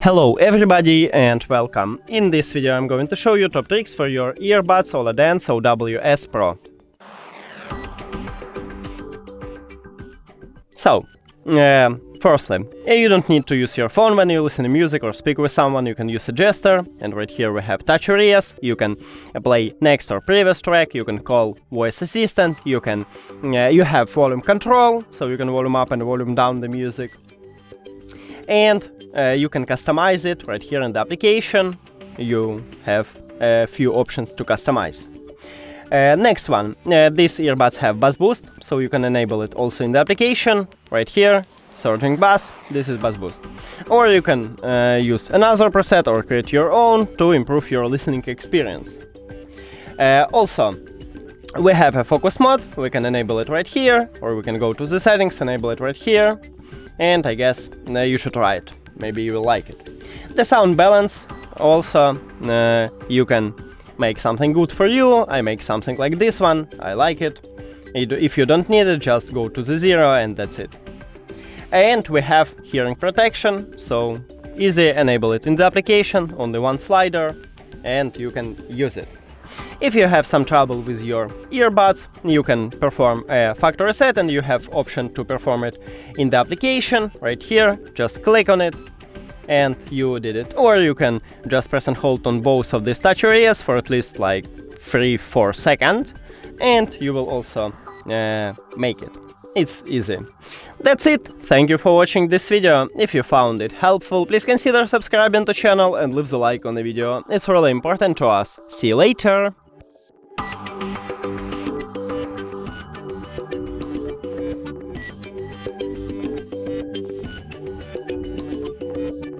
Hello everybody and welcome. In this video I'm going to show you top tricks for your earbuds Oladance OWS Pro. So, firstly, you don't need to use your phone when you listen to music or speak with someone. You can use a gesture, and right here we have touch areas. You can play next or previous track, you can call voice assistant, you have volume control, so you can volume up and volume down the music. And you can customize it right here in the application. You have a few options to customize. Next one, these earbuds have bass boost, so you can enable it also in the application. Right here, surging bass, this is bass boost. Or you can use another preset or create your own to improve your listening experience. Also, we have a focus mode, we can enable it right here, or we can go to the settings, enable it right here. And I guess you should try it. Maybe you will like it. The sound balance, also, you can make something good for you. I make something like this one. I like it. If you don't need it, just go to the 0 and that's it. And we have hearing protection, so easy, enable it in the application, only one slider, and you can use it. If you have some trouble with your earbuds, you can perform a factory reset, and you have option to perform it in the application right here. Just click on it and you did it. Or you can just press and hold on both of these touch areas for at least like 3-4 seconds, and you will also make it. It's easy. That's it. Thank you for watching this video. If you found it helpful, please consider subscribing to the channel and leave the like on the video. It's really important to us. See you later!